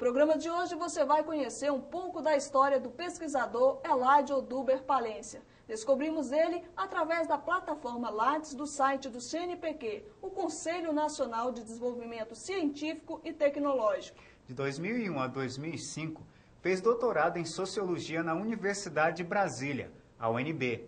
programa de hoje você vai conhecer um pouco da história do pesquisador Eladio Oduber Palência. Descobrimos ele através da plataforma Lattes do site do CNPq, o Conselho Nacional de Desenvolvimento Científico e Tecnológico. De 2001 a 2005, fez doutorado em Sociologia na Universidade de Brasília, a UNB.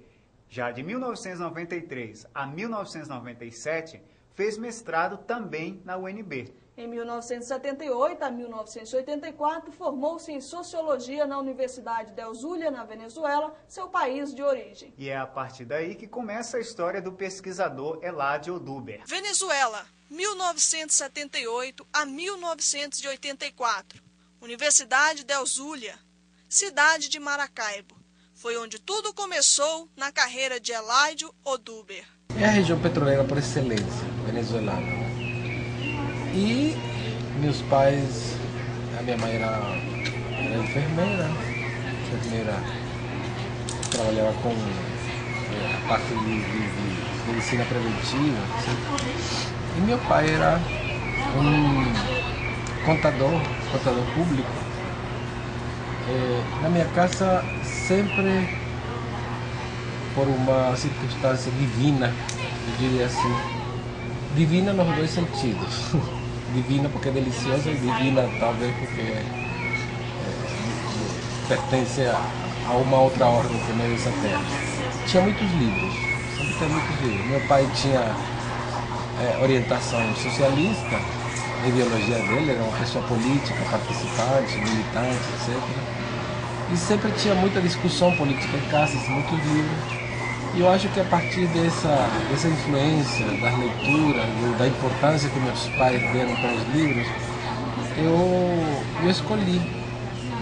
Já de 1993 a 1997, fez mestrado também na UNB. Em 1978 a 1984, formou-se em Sociologia na Universidade del Zulia, na Venezuela, seu país de origem. E é a partir daí que começa a história do pesquisador Eladio Oduber. Venezuela, 1978 a 1984. Universidade del Zulia, cidade de Maracaibo. Foi onde tudo começou na carreira de Eladio Oduber. É a região petroleira por excelência, venezuelana. E meus pais, a minha mãe era enfermeira, trabalhava com a parte de medicina preventiva, assim. E meu pai era um contador público. Na minha casa, sempre por uma circunstância divina, eu diria assim, divina nos dois sentidos. Divina porque é deliciosa e divina talvez porque pertence a uma outra ordem que não é dessa terra. Tinha muitos livros, sempre tem muitos livros. Meu pai tinha orientação socialista, a ideologia dele era uma pessoa política, participante, militante, etc. E sempre tinha muita discussão política em casa, muitos livros. E eu acho que a partir dessa influência, das leituras, da importância que meus pais deram para os livros, eu escolhi.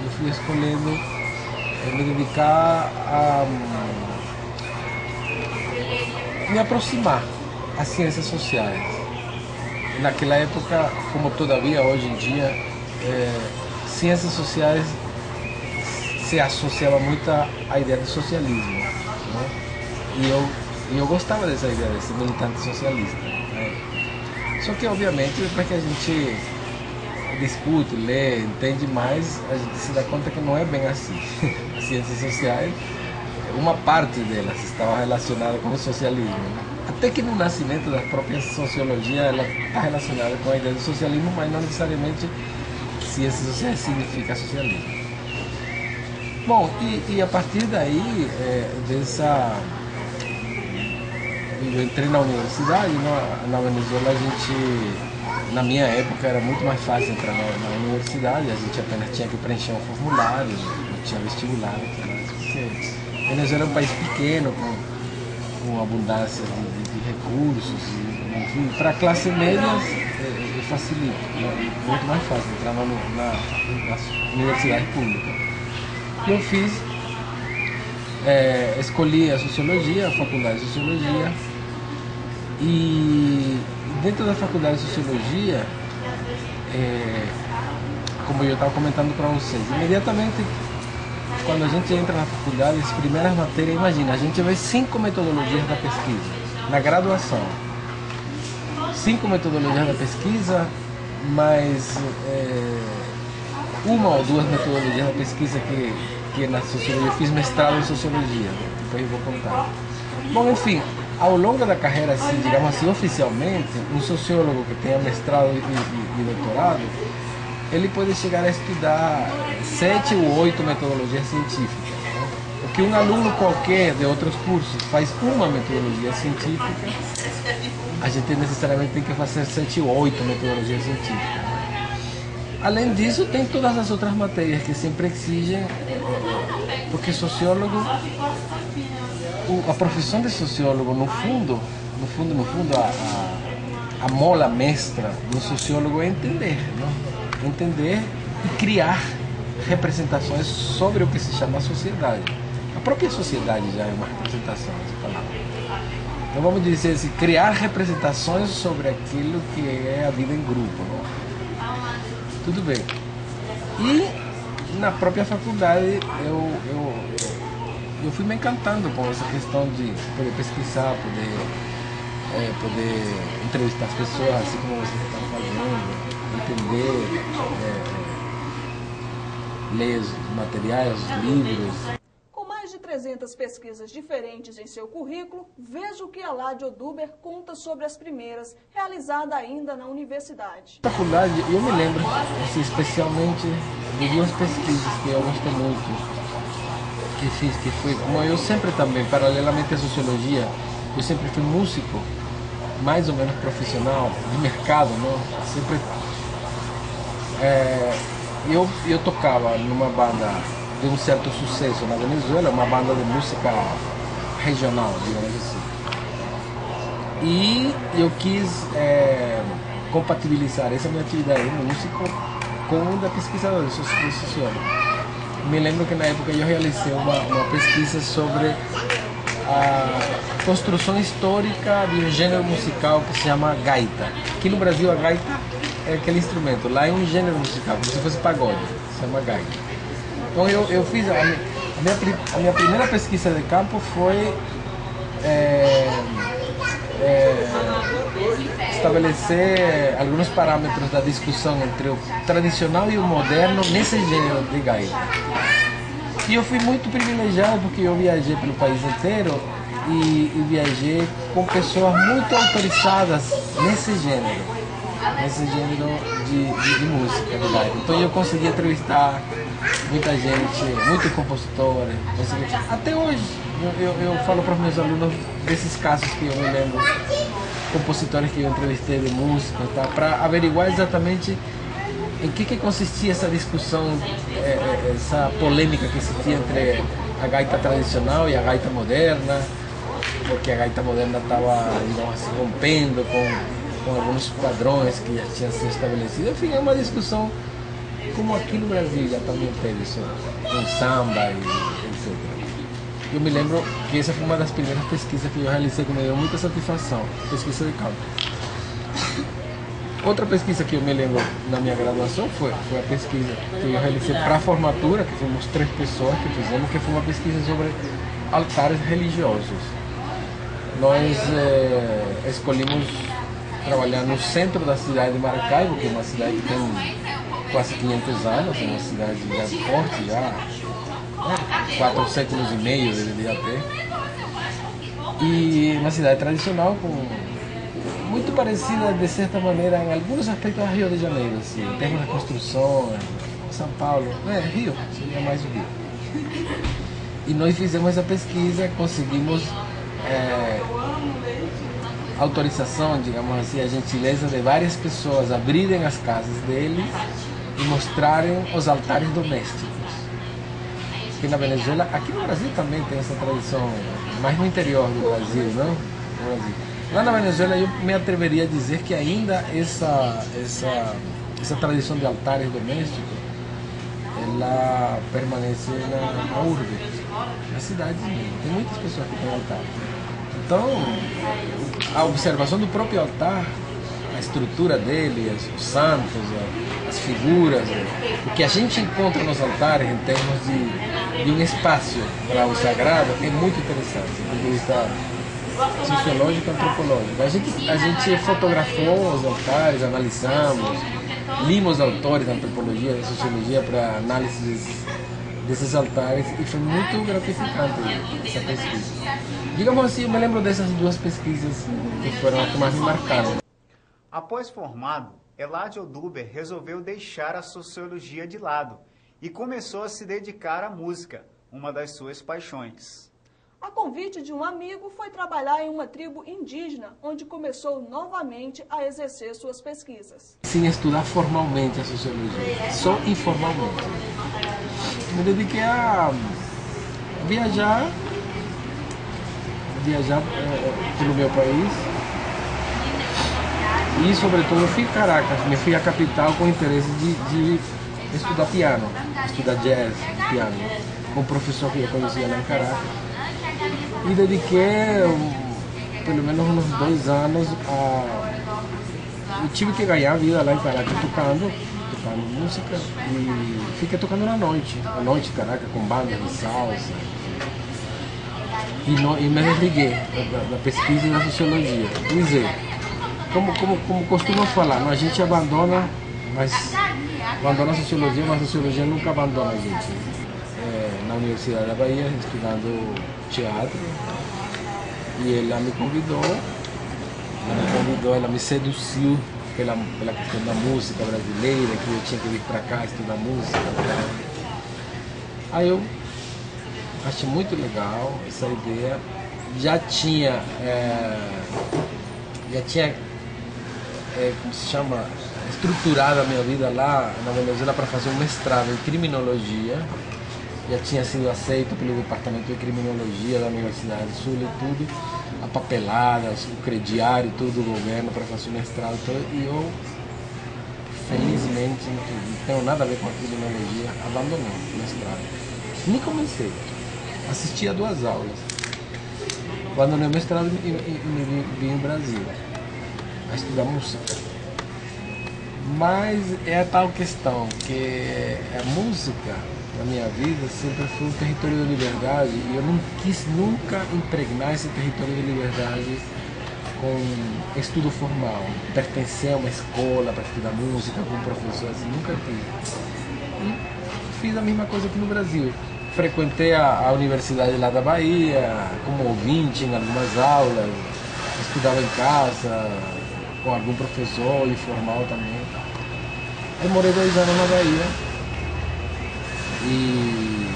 Eu fui escolhendo me dedicar a me aproximar às ciências sociais. Naquela época, como todavia hoje em dia, ciências sociais se associava muito à ideia de socialismo, né? E eu gostava dessa ideia, desse militante socialista, né? Só que, obviamente, depois que a gente discute, lê, entende mais, a gente se dá conta que não é bem assim. As ciências sociais, uma parte delas estava relacionada com o socialismo, né? Até que no nascimento da própria sociologia, ela está relacionada com a ideia do socialismo, mas não necessariamente ciências sociais significa socialismo. Bom, e a partir daí, eu entrei na universidade. Na Venezuela, a gente, na minha época, era muito mais fácil entrar na universidade. A gente apenas tinha que preencher um formulário, não tinha vestibular, porque a Venezuela é um país pequeno, com abundância de recursos, enfim, para a classe média facilita, é muito mais fácil entrar na universidade pública. Eu fiz, escolhi a Sociologia, a Faculdade de Sociologia, e dentro da Faculdade de Sociologia, como eu estava comentando para vocês, imediatamente quando a gente entra na faculdade, as primeiras matérias, imagina, a gente vê 5 metodologias da pesquisa, na graduação. 5 metodologias da pesquisa, mais uma ou duas metodologias da pesquisa que na sociologia, eu fiz mestrado em sociologia, depois eu vou contar. Bom, enfim, ao longo da carreira, assim, digamos assim, oficialmente, um sociólogo que tenha mestrado e doutorado, ele pode chegar a estudar 7 ou 8 metodologias científicas, né? O que um aluno qualquer de outros cursos faz uma metodologia científica, a gente necessariamente tem que fazer 7 ou 8 metodologias científicas. Além disso, tem todas as outras matérias que sempre exigem, porque sociólogo, a profissão de sociólogo, no fundo, a mola mestra do sociólogo é entender, né? Entender e criar representações sobre o que se chama sociedade. A própria sociedade já é uma representação, essa palavra. Então vamos dizer assim, criar representações sobre aquilo que é a vida em grupo, né? Tudo bem. E na própria faculdade eu fui me encantando com essa questão de poder pesquisar, poder entrevistar as pessoas, assim como vocês estão fazendo, entender ler os materiais, os livros. Com mais de 300 pesquisas diferentes em seu currículo, veja o que Eladio Oduber conta sobre as primeiras, realizada ainda na universidade. Na faculdade, eu me lembro, assim, especialmente de duas pesquisas que eu gostei muito, que fiz, que foi, como eu sempre também, paralelamente à sociologia, eu sempre fui músico, mais ou menos profissional, de mercado, não? Sempre, eu tocava numa banda de um certo sucesso na Venezuela, uma banda de música regional, digamos assim. E eu quis compatibilizar essa minha atividade de músico com a da pesquisadora de sociologia. Me lembro que na época eu realizei uma pesquisa sobre a construção histórica de um gênero musical que se chama gaita. Aqui no Brasil a gaita é aquele instrumento, lá é um gênero musical, como se fosse pagode, se chama gaita. Então eu fiz, a minha primeira pesquisa de campo foi estabelecer alguns parâmetros da discussão entre o tradicional e o moderno nesse gênero de gaita. E eu fui muito privilegiado porque eu viajei pelo país inteiro e viajei com pessoas muito autorizadas nesse gênero de música, de gaita. Então eu consegui entrevistar muita gente, muitos compositores. Até hoje eu falo para os meus alunos desses casos que eu me lembro, compositores que eu entrevistei de música, tá? Para averiguar exatamente em que consistia essa discussão, essa polêmica que existia entre a gaita tradicional e a gaita moderna, porque a gaita moderna estava, digamos assim, rompendo com alguns padrões que já tinham sido estabelecidos. Enfim, é uma discussão como aqui no Brasil já também teve isso, com samba e etc. Eu me lembro que essa foi uma das primeiras pesquisas que eu realizei que me deu muita satisfação, pesquisa de campo. Outra pesquisa que eu me lembro na minha graduação foi a pesquisa que eu realizei para a formatura, que fomos 3 pessoas que fizemos, que foi uma pesquisa sobre altares religiosos. Nós escolhemos trabalhar no centro da cidade de Maracaibo, que é uma cidade que tem quase 500 anos, é uma cidade já forte, já 4 séculos e meio deveria ter. E uma cidade tradicional, muito parecida de certa maneira em alguns aspectos a Rio de Janeiro, assim, em termos de construção, São Paulo, Rio, seria mais o Rio. E nós fizemos essa pesquisa, conseguimos autorização, digamos assim, a gentileza de várias pessoas abrirem as casas deles e mostrarem os altares domésticos. Aqui na Venezuela, aqui no Brasil também tem essa tradição, mais no interior do Brasil, não? No Brasil. Lá na Venezuela eu me atreveria a dizer que ainda essa tradição de altares domésticos, ela permanece na urbe, na cidade mesmo. Tem muitas pessoas que têm altar. Então, a observação do próprio altar, a estrutura dele, os santos, as figuras, o que a gente encontra nos altares em termos de um espaço para o sagrado é muito interessante, do ponto de vista sociológico e antropológico. A gente fotografou os altares, analisamos, limos autores da antropologia, da sociologia para análise desses altares e foi muito gratificante essa pesquisa. Digamos assim, eu me lembro dessas 2 pesquisas que foram as que mais me marcaram. Após formado, Eladio Oduber resolveu deixar a sociologia de lado e começou a se dedicar à música, uma das suas paixões. A convite de um amigo, foi trabalhar em uma tribo indígena, onde começou novamente a exercer suas pesquisas. Sem estudar formalmente a sociologia, só informalmente. Me dediquei a viajar pelo meu país e, sobretudo, eu fui em Caracas, me fui à capital com interesse de estudar piano, estudar jazz, piano, com um professor que eu conhecia lá em Caracas. E dediquei pelo menos uns 2 anos eu tive que ganhar a vida lá em Caracas tocando música e fiquei tocando à noite em Caracas com bandas de salsa e me desliguei da pesquisa e da sociologia. Quer dizer, como costumam falar, a gente abandona, mas abandona a sociologia, mas a sociologia nunca abandona a gente. Na Universidade da Bahia, estudando teatro, e ela me convidou, ela me seduziu pela questão da música brasileira, que eu tinha que vir para cá estudar música. Aí eu achei muito legal essa ideia. Já tinha como se chama, estruturado a minha vida lá na Venezuela para fazer um mestrado em criminologia. Já tinha sido aceito pelo departamento de criminologia da Universidade do Sul e tudo, a papelada, o crediário, tudo do governo para fazer o mestrado. E eu, felizmente, não tenho nada a ver com a criminologia, abandonei o mestrado. Nem comecei, assisti a 2 aulas. Abandonei o mestrado e vim ao Brasil a estudar música. Mas é a tal questão que a música na minha vida sempre foi um território de liberdade e eu não quis nunca impregnar esse território de liberdade com estudo formal, pertencer a uma escola para estudar música com um professor, assim, nunca tive. E fiz a mesma coisa aqui no Brasil. Frequentei a Universidade lá da Bahia como ouvinte em algumas aulas, estudava em casa com algum professor informal também. Eu morei 2 anos na Bahia e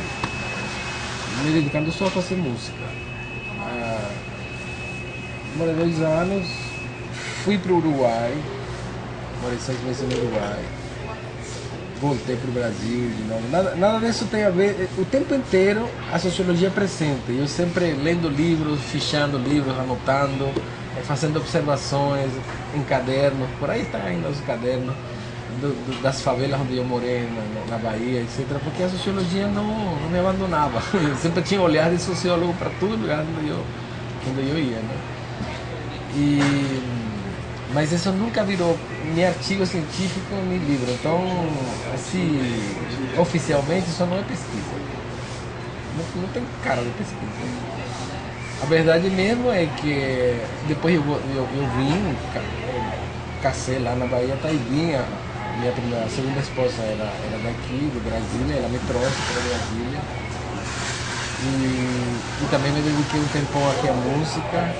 me dedicando só a fazer música. Morei 2 anos, fui para o Uruguai, morei 6 meses no Uruguai, voltei para o Brasil de novo. Nada disso tem a ver, o tempo inteiro a sociologia é presente, eu sempre lendo livros, fichando livros, anotando, fazendo observações em cadernos, por aí está ainda os cadernos das favelas onde eu morei na Bahia, etc. Porque a sociologia não me abandonava. Eu sempre tinha olhar de sociólogo para todo lugar onde eu ia, né? Mas isso nunca virou nem artigo científico nem livro. Então, assim, oficialmente isso não é pesquisa. Não tem cara de pesquisa. A verdade mesmo é que depois eu vim, casei lá na Bahia, Taivinha. Minha segunda esposa era daqui, do Brasília, ela me trouxe para Brasília. E também me dediquei um tempão aqui à música,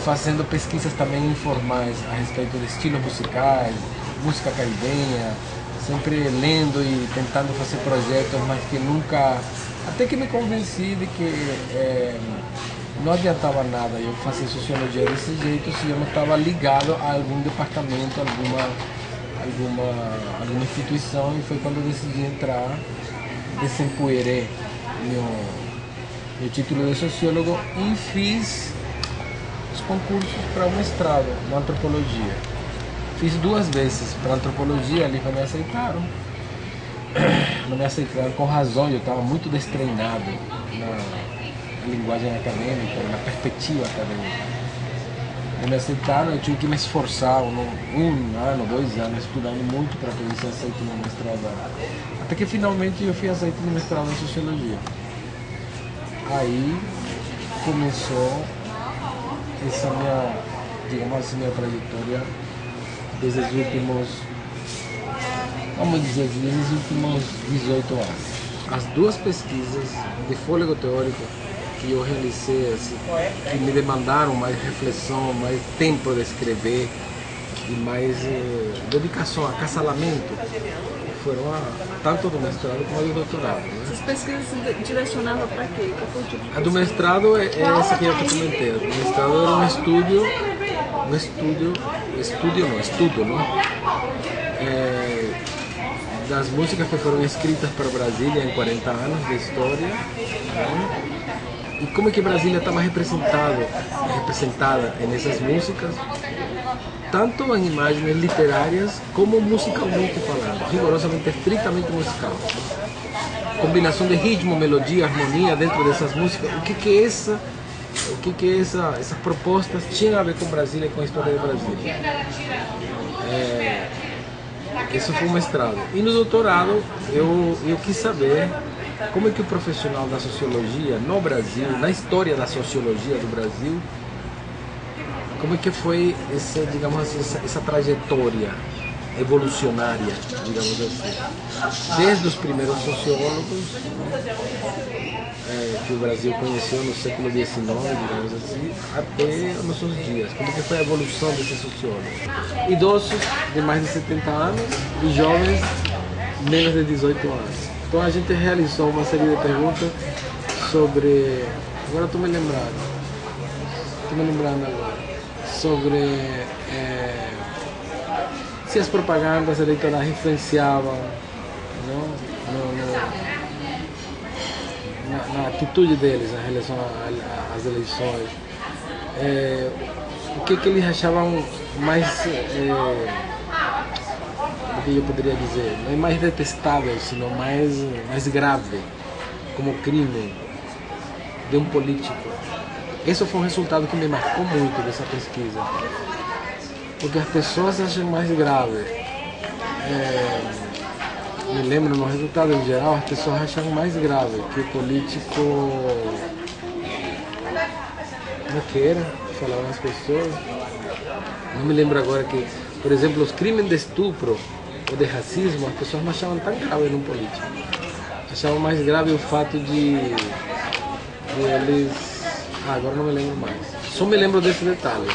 fazendo pesquisas também informais a respeito de estilos musicais, música caribenha, sempre lendo e tentando fazer projetos, mas que nunca... Até que me convenci de que não adiantava nada eu fazer sociologia desse jeito se eu não estava ligado a algum departamento, alguma instituição, e foi quando eu decidi entrar, desempoeirei meu título de sociólogo e fiz os concursos para o mestrado na antropologia. Fiz 2 vezes para antropologia, ali não me aceitaram. Não me aceitaram com razão, eu estava muito destreinado na linguagem acadêmica, na perspectiva acadêmica. Não me aceitaram, eu tive que me esforçar 1 ano, 2 anos, estudando muito para poder ser aceito no mestrado. Até que finalmente eu fui aceito no mestrado em sociologia. Aí começou essa minha, digamos assim, minha trajetória desde os últimos, vamos dizer, desde os últimos 18 anos. As 2 pesquisas de fôlego teórico que eu realizei, assim, que me demandaram mais reflexão, mais tempo de escrever e mais dedicação, acasalamento, foram tanto do mestrado como do doutorado. Né? Essas pesquisas direcionavam para quê? Qual foi o tipo de A do mestrado é essa que eu te comentei. A do mestrado era estudo, né? Das músicas que foram escritas para Brasília em 40 anos de história, né? E como é que Brasília estava representada nessas músicas, tanto em imagens literárias como musicalmente falando, rigorosamente, estritamente musical. Combinação de ritmo, melodia, harmonia dentro dessas músicas, o que essas propostas tinham a ver com Brasília e com a história de Brasília. Isso foi um mestrado. E no doutorado eu quis saber como é que o profissional da sociologia no Brasil, na história da sociologia do Brasil, como é que foi essa trajetória evolucionária, digamos assim. Desde os primeiros sociólogos que o Brasil conheceu no século XIX, digamos assim, até os nossos dias. Como que foi a evolução desses sociólogos? Idosos de mais de 70 anos e jovens menos de 18 anos. Então a gente realizou uma série de perguntas sobre... Agora estou me lembrando agora. Sobre se as propagandas eleitorais influenciavam, não? Na atitude deles em relação às eleições, o que eles achavam mais, o que eu poderia dizer, não é mais detestável, sino mais grave, como crime de um político. Esse foi um resultado que me marcou muito dessa pesquisa, porque as pessoas acham mais grave. Me lembro, no resultado em geral, as pessoas acham mais grave que o político... Como é que era? Falavam as pessoas. Não me lembro agora que, por exemplo, os crimes de estupro ou de racismo, as pessoas não achavam tão grave num político. Achavam mais grave o fato de eles... agora não me lembro mais. Só me lembro desse detalhe, né?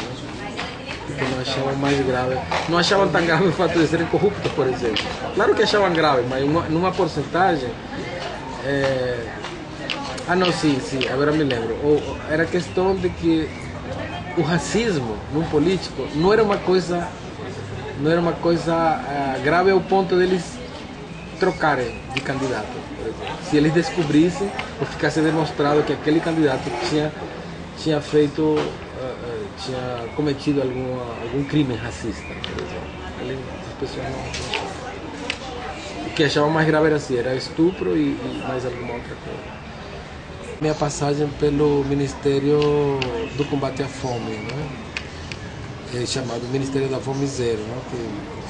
Que não achavam mais grave, não achavam tão grave o fato de serem corruptos, por exemplo. Claro que achavam grave, mas numa porcentagem... não, sim, agora me lembro. Era questão de que o racismo num político não era uma coisa grave ao ponto deles trocarem de candidato, por exemplo. Se eles descobrissem ou ficasse demonstrado que aquele candidato tinha feito... tinha cometido algum crime racista, por exemplo. As pessoas não achavam. O que achavam mais grave era estupro e mais alguma outra coisa. Minha passagem pelo Ministério do Combate à Fome, né? Chamado Ministério da Fome Zero, né?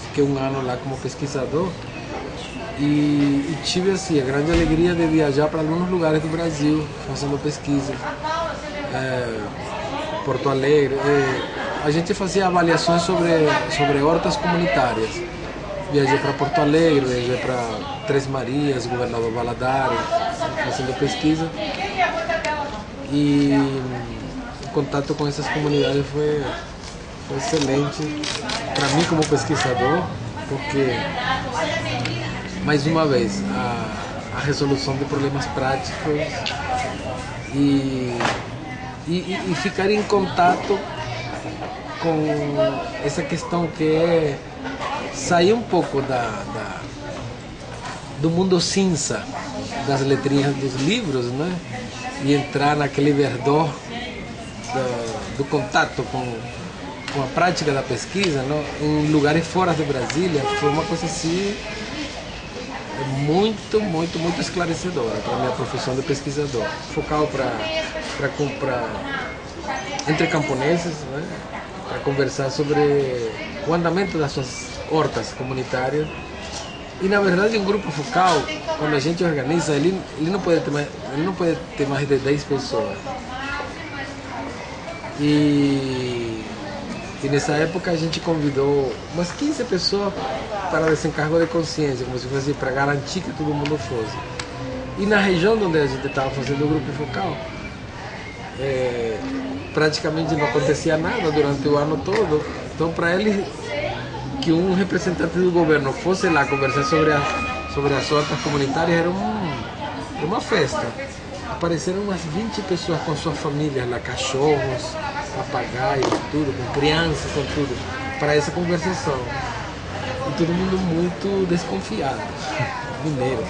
Fiquei um ano lá como pesquisador e tive assim, a grande alegria de viajar para alguns lugares do Brasil fazendo pesquisa. Porto Alegre, a gente fazia avaliações sobre hortas comunitárias. Viajei para Porto Alegre, viajei para Três Marias, Governador Valadares, fazendo pesquisa. E o contato com essas comunidades foi excelente para mim como pesquisador, porque, mais uma vez, a resolução de problemas práticos e ficar em contato com essa questão que é sair um pouco do mundo cinza das letrinhas dos livros, né? E entrar naquele verdor do contato com a prática da pesquisa, né? Em lugares fora de Brasília. Foi uma coisa assim muito, muito, muito esclarecedora para a minha profissão de pesquisador. Focal para entre camponeses, né? Para conversar sobre o andamento das suas hortas comunitárias. E na verdade um grupo focal, quando a gente organiza, ele não pode ter mais de 10 pessoas. E nessa época a gente convidou umas 15 pessoas para desencargo de consciência, como se fosse para garantir que todo mundo fosse. E na região onde a gente estava fazendo o grupo focal, praticamente não acontecia nada durante o ano todo. Então, para eles, que um representante do governo fosse lá conversar sobre as hortas comunitárias era uma festa. Apareceram umas 20 pessoas com suas famílias lá, cachorros, papagaios, tudo, com crianças, com tudo, para essa conversação. E todo mundo muito desconfiado, mineiro.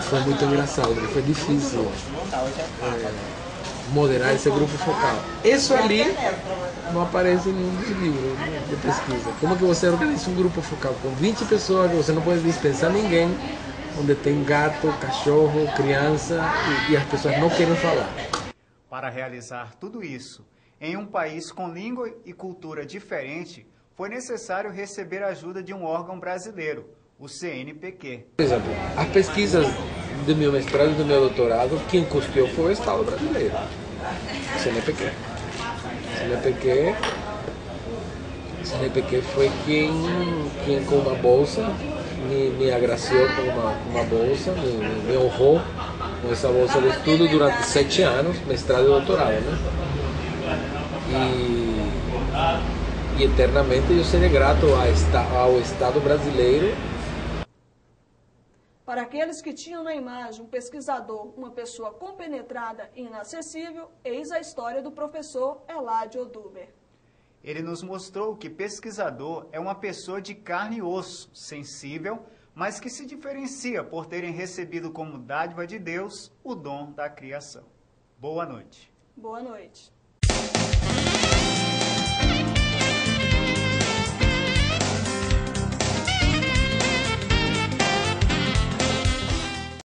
Foi muito engraçado, foi difícil moderar esse grupo focal. Isso ali não aparece em nenhum dos livros de pesquisa. Como que você organiza um grupo focal com 20 pessoas que você não pode dispensar ninguém, onde tem gato, cachorro, criança e as pessoas não querem falar? Para realizar tudo isso, em um país com língua e cultura diferente, foi necessário receber a ajuda de um órgão brasileiro, o CNPq. Por exemplo, as pesquisas do meu mestrado e do meu doutorado, quem custeou foi o Estado brasileiro, o CNPq. O CNPq CNPq foi quem com uma bolsa me agraciou com uma bolsa, me honrou com essa bolsa de estudo durante 7 anos, mestrado e doutorado, né? E eternamente eu serei grato ao Estado brasileiro. Para aqueles que tinham na imagem um pesquisador, uma pessoa compenetrada e inacessível, eis a história do professor Eladio Oduber. Ele nos mostrou que pesquisador é uma pessoa de carne e osso, sensível, mas que se diferencia por terem recebido como dádiva de Deus o dom da criação. Boa noite. Boa noite.